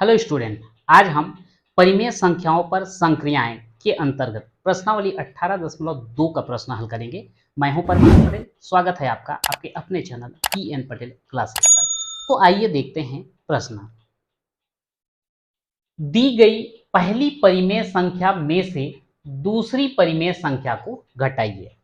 Hello student, आज हम परिमेय संख्याओं पर संक्रियाएं के अंतर्गत प्रश्नावली 18.2 का प्रश्न हल करेंगे। मैं हूं परमानंद पटेल। स्वागत है आपका आपके अपने चैनल PN पटेल क्लासेस पर। तो आइए देखते हैं प्रश्न। दी गई पहली परिमेय संख्या में से दूसरी परिमेय संख्या को घटाइए।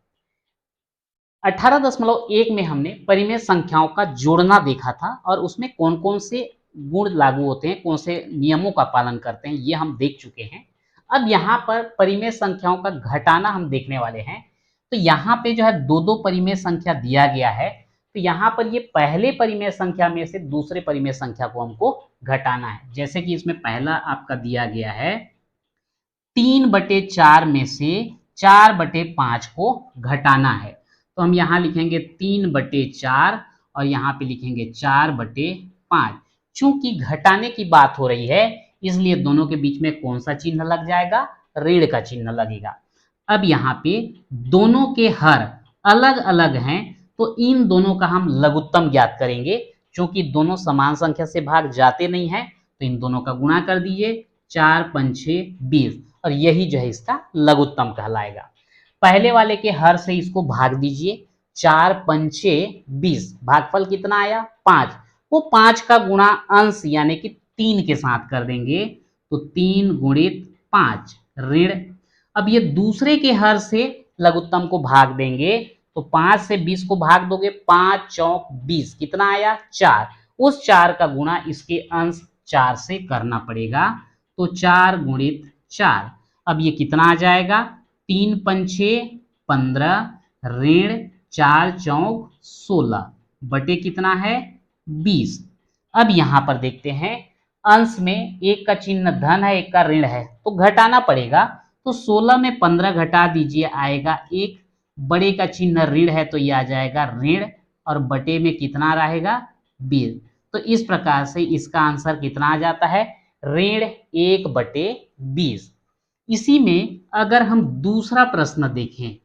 18.1 में हमने परिमेय संख्याओं का जोड़ना देखा था और उसमें कौन कौन से गुण लागू होते हैं, कौन से नियमों का पालन करते हैं, ये हम देख चुके हैं। अब यहाँ पर परिमेय संख्याओं का घटाना हम देखने वाले हैं। तो यहाँ पे जो है दो दो परिमेय संख्या दिया गया है, तो यहाँ पर ये पहले परिमेय संख्या में से दूसरे परिमेय संख्या को हमको घटाना है। जैसे कि इसमें पहला आपका दिया गया है 3/4 में से 4/5 को घटाना है। तो हम यहाँ लिखेंगे 3/4 और यहाँ पे लिखेंगे 4/5। चूंकि घटाने की बात हो रही है, इसलिए दोनों के बीच में कौन सा चिन्ह लग जाएगा? ऋण का चिन्ह लगेगा। अब यहाँ पे दोनों के हर अलग अलग हैं, तो इन दोनों का हम लघुत्तम ज्ञात करेंगे। क्योंकि दोनों समान संख्या से भाग जाते नहीं हैं, तो इन दोनों का गुणा कर दीजिए। 4 5 6 20 और यही जो है इसका लघुत्तम कहलाएगा। पहले वाले के हर से इसको भाग दीजिए। 4 5 6 20, भागफल कितना आया? 5। वो 5 का गुणा अंश यानी कि 3 के साथ कर देंगे, तो 3 गुणित 5 ऋण। अब ये दूसरे के हर से लघुत्तम को भाग देंगे, तो 5 से 20 को भाग दोगे, 5 चौक 20, कितना आया? 4। उस 4 का गुणा इसके अंश 4 से करना पड़ेगा, तो 4 गुणित 4। अब ये कितना आ जाएगा? 3 पंछे 15 ऋण 4 चौक 16 बटे कितना है? 20। अब यहां पर देखते हैं, अंश में एक का चिन्ह धन है, एक का ऋण है, तो घटाना पड़ेगा। तो 16 में 15 घटा दीजिए, आएगा 1। बड़े का चिन्ह ऋण है, तो ये आ जाएगा ऋण, और बटे में कितना रहेगा? 20। तो इस प्रकार से इसका आंसर कितना आ जाता है? ऋण 1/20। इसी में अगर हम दूसरा प्रश्न देखें,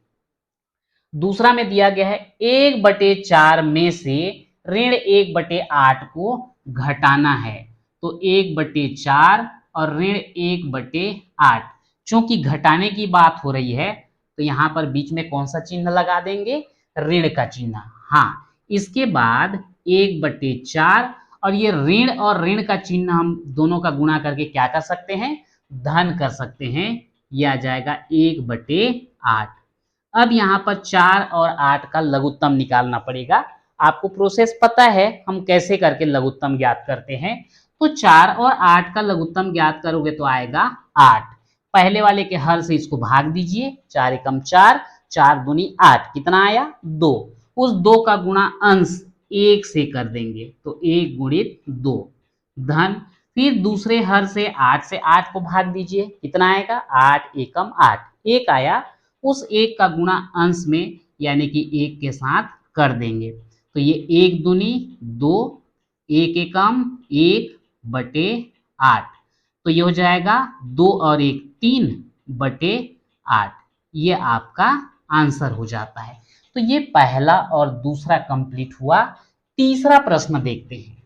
दूसरा में दिया गया है 1/4 में से ऋण 1/8 को घटाना है। तो 1/4 और ऋण 1/8, चूंकि घटाने की बात हो रही है, तो यहां पर बीच में कौन सा चिन्ह लगा देंगे? ऋण का चिन्ह। हाँ, इसके बाद 1/4 और ये ऋण और ऋण का चिन्ह हम दोनों का गुणा करके क्या कर सकते हैं? धन कर सकते हैं। यह आ जाएगा 1/8। अब यहाँ पर 4 और 8 का लघुत्तम निकालना पड़ेगा। आपको प्रोसेस पता है हम कैसे करके लघुत्तम ज्ञात करते हैं। तो 4 और 8 का लघुत्तम ज्ञात करोगे तो आएगा 8। पहले वाले के हर से इसको भाग दीजिए। 4 एकम 4, 4 दूनी 8, कितना आया? 2। उस 2 का गुणा अंश 1 से कर देंगे, तो 1 गुणित 2 धन। फिर दूसरे हर से 8 को भाग दीजिए, कितना आएगा? 8 एकम 8, 1 आया। उस 1 का गुणा अंश में यानी कि 1 के साथ कर देंगे, तो ये 1 दूनी 2, 1 एकम 1 बटे 8, तो ये हो जाएगा 2 और 1 3/8। ये आपका आंसर हो जाता है। तो ये पहला और दूसरा कंप्लीट हुआ। तीसरा प्रश्न देखते हैं।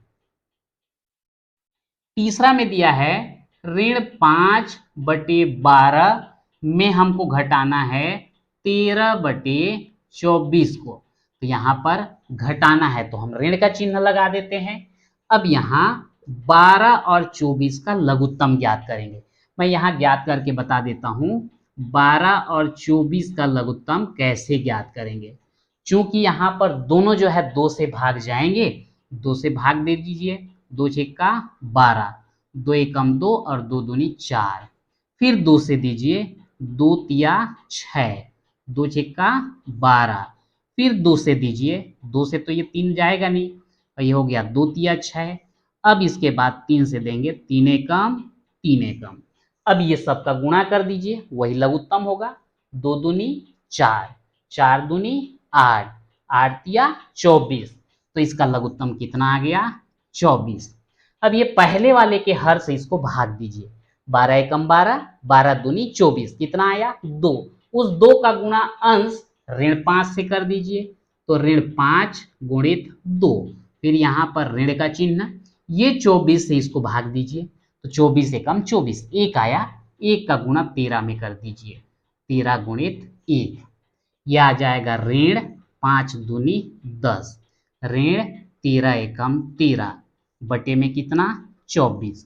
तीसरा में दिया है ऋण 5/12 में हमको घटाना है 13/24 को। तो यहाँ पर घटाना है, तो हम ऋण का चिन्ह लगा देते हैं। अब यहाँ 12 और 24 का लघुत्तम ज्ञात करेंगे। मैं यहाँ ज्ञात करके बता देता हूँ 12 और 24 का लघुत्तम कैसे ज्ञात करेंगे। चूंकि यहाँ पर दोनों जो है 2 से भाग जाएंगे, 2 से भाग दे दीजिए। 2 छक्का 12, 2 एकम 2 और 2 दूनी 4। फिर 2 से दीजिए, 2 तिया 6, 2 छक्का 12। फिर 2 से दीजिए, 2 से तो ये 3 जाएगा नहीं, और ये हो गया 2 तिया 6। अब इसके बाद 3 से देंगे, 3 एकम 3 एकम। अब ये सब का गुणा कर दीजिए, वही लघुत्तम होगा। 2 दूनी 4, 4 दूनी 8, 8 तिया 24, तो इसका लघुत्तम कितना आ गया? 24। अब ये पहले वाले के हर से इसको भाग दीजिए। 12 एकम 12, 12 दूनी 24, कितना आया? 2। उस 2 का गुणा अंश ऋण 5 से कर दीजिए, तो ऋण 5 गुणित 2। फिर यहाँ पर ऋण का चिन्ह, ये 24 से इसको भाग दीजिए, तो 24 से कम 24, एक आया, एक का गुणा 13 में कर दीजिए, 13 गुणित 1, यह आ जाएगा ऋण 5 दूनी 10, ऋण 13 एकम 13 बटे में कितना 24,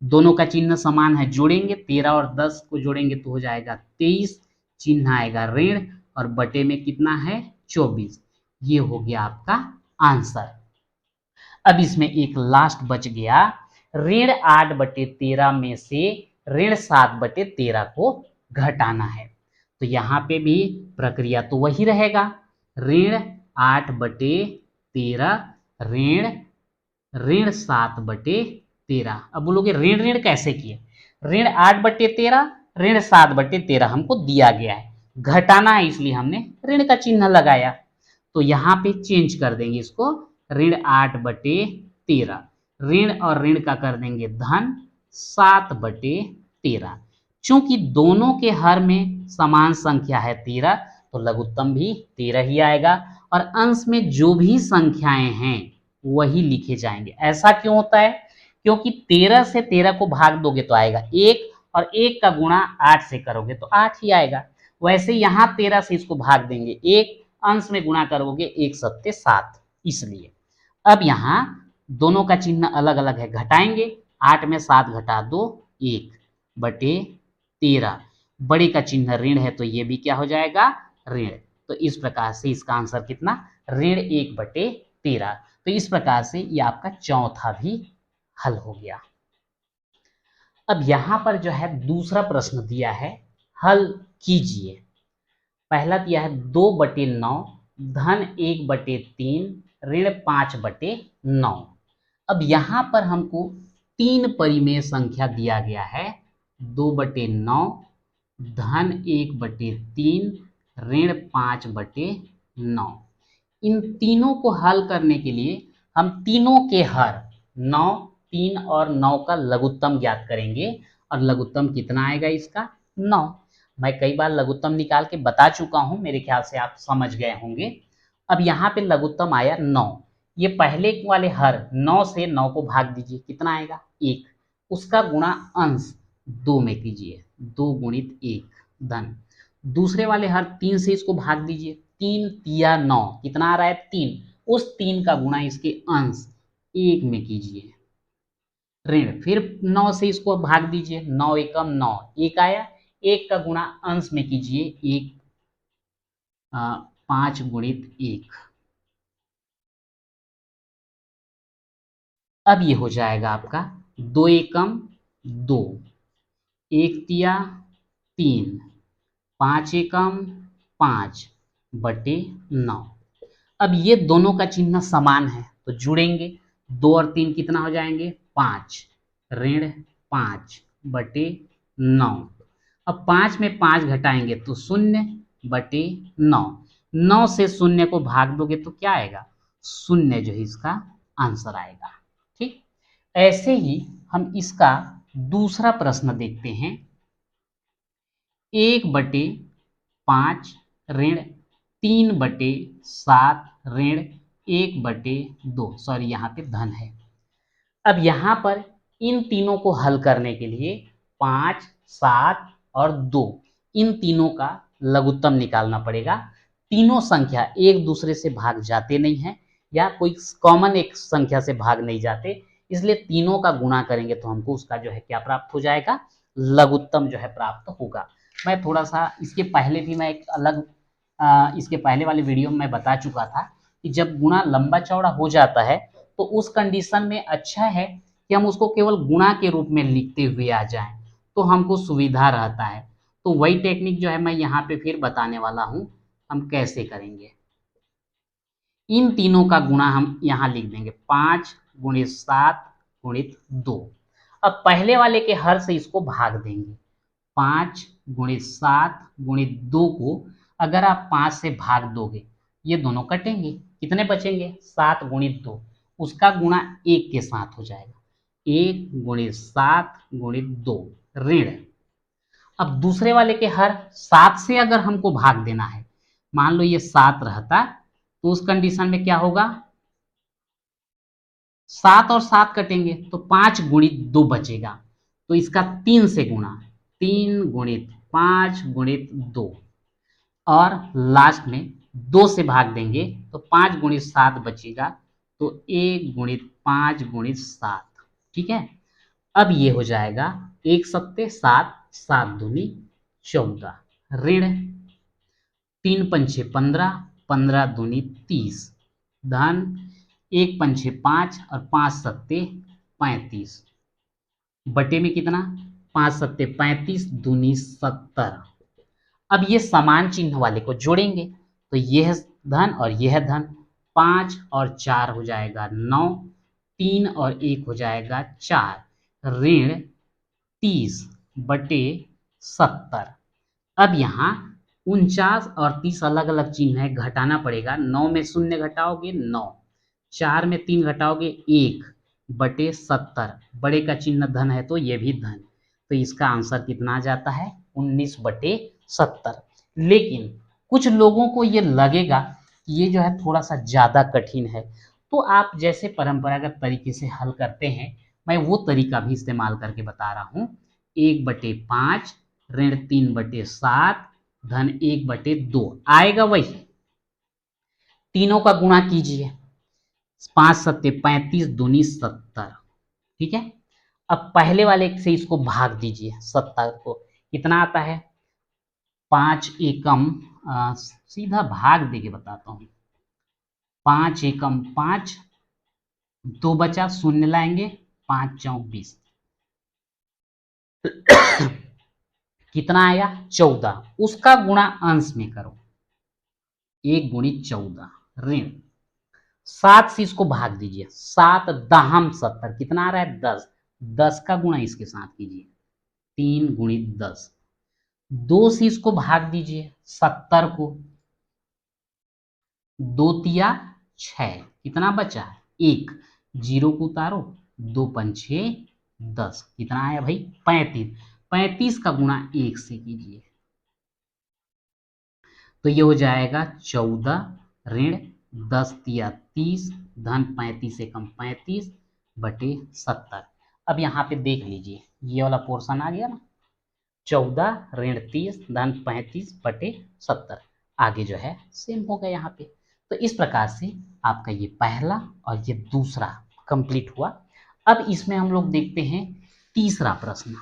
दोनों का चिन्ह समान है, जोड़ेंगे 13 और 10 को जोड़ेंगे तो हो जाएगा 23, चिन्ह आएगा ऋण और बटे में कितना है 24, ये हो गया आपका आंसर। अब इसमें एक लास्ट बच गया, ऋण 8 बटे 13 में से ऋण 7 बटे 13 को घटाना है। तो यहाँ पे भी प्रक्रिया तो वही रहेगा, ऋण 8 बटे 13 ऋण 7 बटे 13। अब बोलोगे ऋण ऋण कैसे किए, ऋण 8 बटे 13 ऋण 7 बटे 13 हमको दिया गया है, घटाना है इसलिए हमने ऋण का चिन्ह लगाया। तो यहाँ पे चेंज कर देंगे इसको, ऋण 8 बटे 13, ऋण और ऋण का कर देंगे धन 7 बटे 13। चूंकि दोनों के हर में समान संख्या है 13, तो लघुत्तम भी 13 ही आएगा और अंश में जो भी संख्याएं हैं वही लिखे जाएंगे। ऐसा क्यों होता है, क्योंकि 13 से 13 को भाग दोगे तो आएगा 1 और 1 का गुणा 8 से करोगे तो 8 ही आएगा। वैसे यहाँ 13 से इसको भाग देंगे 1, अंश में गुणा करोगे 1 सत्ते 7, इसलिए अब यहाँ दोनों का चिन्ह अलग अलग है, घटाएंगे 8 में 7 घटा दो 1 बटे 13, बड़े का चिन्ह ऋण है तो ये भी क्या हो जाएगा ऋण। तो इस प्रकार से इसका आंसर कितना, ऋण 1 बटे 13। तो इस प्रकार से ये आपका चौथा भी हल हो गया। अब यहाँ पर जो है दूसरा प्रश्न दिया है, हल कीजिए। पहला दिया है 2 बटे 9 धन 1 बटे 3 ऋण 5 बटे 9। अब यहाँ पर हमको 3 परिमेय संख्या दिया गया है, 2 बटे 9 धन 1 बटे 3 ऋण 5 बटे 9। इन तीनों को हल करने के लिए हम तीनों के हर 9, 3 और 9 का लघुत्तम ज्ञात करेंगे, और लघुत्तम कितना आएगा इसका 9। मैं कई बार लघुत्तम निकाल के बता चुका हूं, मेरे ख्याल से आप समझ गए होंगे। अब यहाँ पे लघुत्तम आया 9, ये पहले वाले हर 9 से 9 को भाग दीजिए, कितना आएगा 1, उसका गुणा अंश 2 में कीजिए, 2 गुणित 1 धन, दूसरे वाले हर 3 से इसको भाग दीजिए, 3 तिया 9, कितना आ रहा है 3, उस 3 का गुणा इसके अंश 1 में कीजिए, ऋण, फिर 9 से इसको भाग दीजिए, 9 एकम 9, 1 आया, 1 का गुणा अंश में कीजिए 1, 5 गुणित 1। अब ये हो जाएगा आपका 2 एकम 2, 1 तिया 3, 5 एकम 5 बटे 9। अब ये दोनों का चिन्ह समान है तो जुड़ेंगे, 2 और 3 कितना हो जाएंगे 5, ऋण 5 बटे 9। अब 5 में 5 घटाएंगे तो 0 बटे 9, 9 से 0 को भाग दोगे तो क्या आएगा 0, जो है इसका आंसर आएगा। ठीक, ऐसे ही हम इसका दूसरा प्रश्न देखते हैं, 1 बटे 5 ऋण 3 बटे 7 ऋण 1 बटे 2, सॉरी यहाँ पे धन है। अब यहाँ पर इन तीनों को हल करने के लिए 5, 7 और 2, इन तीनों का लघुत्तम निकालना पड़ेगा। तीनों संख्या एक दूसरे से भाग जाते नहीं हैं, या कोई कॉमन एक संख्या से भाग नहीं जाते, इसलिए तीनों का गुणा करेंगे तो हमको उसका जो है क्या प्राप्त हो जाएगा, लघुत्तम जो है प्राप्त होगा। मैं थोड़ा सा इसके पहले भी मैं एक अलग इसके पहले वाले वीडियो में मैं बता चुका था कि जब गुणा लंबा चौड़ा हो जाता है तो उस कंडीशन में अच्छा है कि हम उसको केवल गुणा के रूप में लिखते हुए आ जाएं, तो हमको सुविधा रहता है। तो वही टेक्निक जो है मैं यहाँ पे फिर बताने वाला हूँ, हम कैसे करेंगे। इन तीनों का गुणा हम यहाँ लिख देंगे, 5 गुणित 7 गुणित 2। अब पहले वाले के हर से इसको भाग देंगे, 5 गुणित 7 गुणित 2 को अगर आप 5 से भाग दोगे ये दोनों कटेंगे, कितने बचेंगे 7 गुणित 2, उसका गुणा 1 के साथ हो जाएगा, 1 गुणित 7 गुणित 2 ऋण। अब दूसरे वाले के हर 7 से अगर हमको भाग देना है, मान लो ये 7 रहता तो उस कंडीशन में क्या होगा, 7 और 7 कटेंगे तो 5 गुणित 2 बचेगा, तो इसका 3 से गुणा, 3 गुणित 5 गुणित 2, और लास्ट में 2 से भाग देंगे तो 5 गुणित 7 बचेगा, तो 1 गुणित 5 गुणित 7। ठीक है, अब ये हो जाएगा 1 सत्ते 7, 7 दूनी 14, ऋण 3 पंचे 15, 15 दूनी 30, धन 1 पंचे 5 और 5 सत्ते 35, बटे में कितना, 5 सत्ते 35 दूनी 70। अब ये समान चिन्ह वाले को जोड़ेंगे तो यह धन और यह धन, 5 और 4 हो जाएगा 9, 3 और 1 हो जाएगा 4, ऋण 30 बटे 70। अब यहाँ 49 और 30 अलग अलग चिन्ह है, घटाना पड़ेगा। 9 में 0 घटाओगे 9, 4 में 3 घटाओगे 1 बटे 70, बड़े का चिन्ह धन है तो ये भी धन, तो इसका आंसर कितना आ जाता है 19 बटे 70। लेकिन कुछ लोगों को ये लगेगा कि ये जो है थोड़ा सा ज़्यादा कठिन है, तो आप जैसे परंपरागत तरीके से हल करते हैं, मैं वो तरीका भी इस्तेमाल करके बता रहा हूँ। 1/5 ऋण 3/7 धन 1/2 आएगा वही, तीनों का गुणा कीजिए, 5 सत्ते 35 दूनी 70। ठीक है, अब पहले वाले से इसको भाग दीजिए, 70 को कितना आता है, 5 एकम सीधा भाग देके बताता हूँ, 5 एकम 5, 2 बचा, शून्य लाएंगे, 5 चौक 20, कितना आया 14, उसका गुणा अंश में करो, 1 गुणित 14, ऋण 7 से इसको भाग दीजिए, 7 दहम 70, कितना आ रहा है 10, 10 का गुणा इसके साथ कीजिए, 3 गुणित 10, 2 से इसको भाग दीजिए 70 को, 2 तिया 6, कितना बचा 1, 0 को उतारो, 2 पंछे 10, कितना आया भाई 35, 35 का गुणा 1 से कीजिए, तो ये हो जाएगा 14 ऋण 10 तिया 30 धन 35 एकम 35 बटे 70। अब यहाँ पे देख लीजिए ये वाला पोर्शन आ गया ना, 14 ऋण 30 धन 35 बटे 70, आगे जो है सेम होगा यहाँ पे। तो इस प्रकार से आपका ये पहला और ये दूसरा कंप्लीट हुआ। अब इसमें हम लोग देखते हैं तीसरा प्रश्न।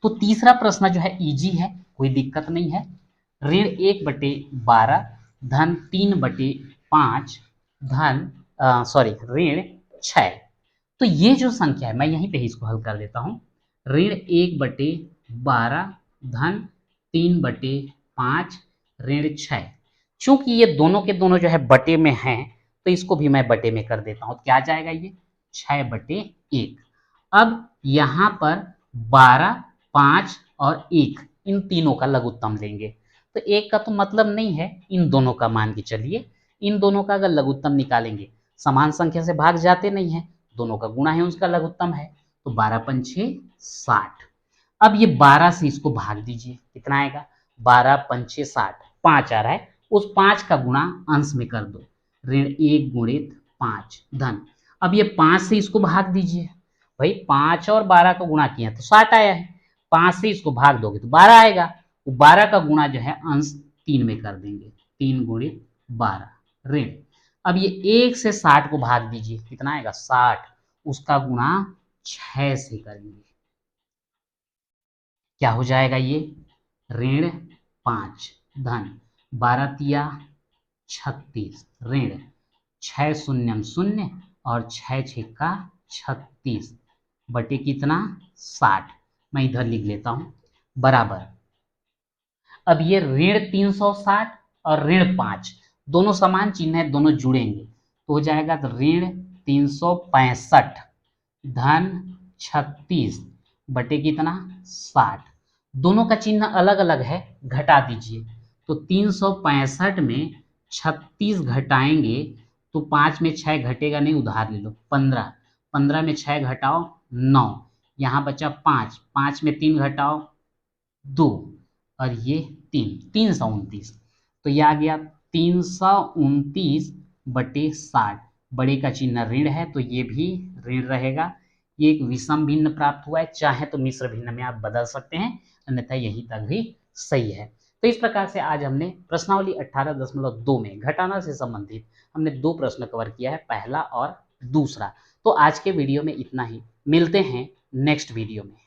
तो तीसरा प्रश्न जो है इजी है, कोई दिक्कत नहीं है। ऋण 1/12 धन 3/5 धन ऋण 6। तो ये जो संख्या है मैं यहीं पे ही इसको हल कर देता हूँ। ऋण 1/12 धन 3/5 ऋण 6, चूंकि ये दोनों के दोनों जो है बटे में हैं तो इसको भी मैं बटे में कर देता हूँ। क्या जाएगा ये 6/1। अब यहाँ पर 12, 5 और 1 इन तीनों का लघुत्तम लेंगे, तो 1 का तो मतलब नहीं है, इन दोनों का मान के चलिए, इन दोनों का अगर लघुत्तम निकालेंगे, समान संख्या से भाग जाते नहीं है, दोनों का गुणा है उसका लघुत्तम है, तो 12 पंछे 60। अब ये 12 से इसको भाग दीजिए, कितना आएगा 12 पंछे 60, 5 आ रहा है, उस 5 का गुणा अंश में कर दो, ऋण 1 गुणित 5 धन। अब ये 5 से इसको भाग दीजिए, भाई 5 और 12 का गुणा किया तो 60 आया है, 5 से इसको भाग दोगे तो 12 आएगा, वो 12 का गुणा जो है अंश 3 में कर देंगे, 3 गुणित 12 ऋण। अब ये 1 से 60 को भाग दीजिए, कितना आएगा 60, उसका गुणा 6 से करेंगे, क्या हो जाएगा ये ऋण 5 धन 12 तिया 36 ऋण 6 शून्यम 0 और 6 छक्का 36 बटे कितना 60, मैं इधर लिख लेता हूं बराबर। अब ये ऋण 360 और ऋण 5 दोनों समान चिन्ह है, दोनों जुड़ेंगे तो हो जाएगा तो ऋण 365 धन 36 बटे कितना 60, दोनों का चिन्ह अलग अलग है, घटा दीजिए, तो 365 में 36 घटाएंगे तो 5 में 6 घटेगा नहीं, उधार ले लो 15, 15 में 6 घटाओ 9, यहाँ बचा 5, 5 में 3 घटाओ 2 और ये 329, तो ये आ गया 329 बटे 60, बड़े का चिन्ह ऋण है तो ये भी ऋण रहेगा। ये एक विषम भिन्न प्राप्त हुआ है, चाहे तो मिश्र भिन्न में आप बदल सकते हैं, अन्यथा यही तक भी सही है। तो इस प्रकार से आज हमने प्रश्नावली 18.2 में घटाना से संबंधित हमने 2 प्रश्न कवर किया है, पहला और दूसरा। तो आज के वीडियो में इतना ही, मिलते हैं नेक्स्ट वीडियो में।